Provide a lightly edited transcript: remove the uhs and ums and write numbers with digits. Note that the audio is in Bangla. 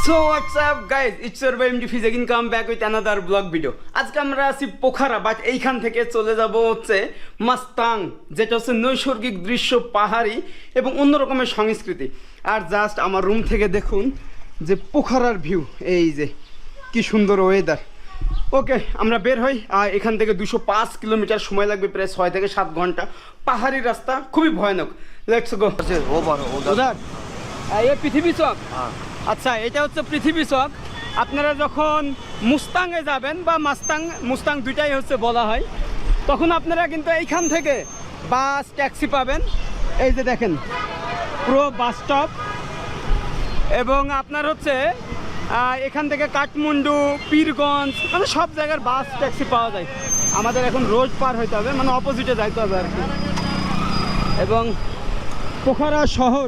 So what's up guys, it's your boy MD Fiz again come back with another vlog video. আজকে আমরা আছি পোখারা, বাট এইখান থেকে চলে যাব হচ্ছে মাস্তাং, যেটা হচ্ছে নৈসর্গিক দৃশ্য, পাহাড়ি এবং অন্যরকমের সংস্কৃতি। আর জাস্ট আমার রুম থেকে দেখুন যে পোখারার ভিউ, এই যে কি সুন্দর ওয়েদার। ওকে, আমরা বের হই। আর এখান থেকে 205 কিলোমিটার, সময় লাগবে প্রায় 6 থেকে 7 ঘন্টা। পাহাড়ি রাস্তা, খুবই ভয়ানক। Let's go. উদার এই পৃথিবী চক। আচ্ছা, এটা হচ্ছে পৃথিবী চক। আপনারা যখন মুস্তাংয়ে যাবেন বা মুস্তাং দুইটাই হচ্ছে বলা হয়, তখন আপনারা কিন্তু এইখান থেকে বাস ট্যাক্সি পাবেন। এই যে দেখেন পুরো বাস স্টপ, এবং আপনার হচ্ছে এখান থেকে কাঠমান্ডু, পীরগঞ্জ, মানে সব জায়গার বাস ট্যাক্সি পাওয়া যায়। আমাদের এখন রোড পার হইতে হবে, মানে অপোজিটে যাইতে হবে আর কি। এবং পোখারা শহর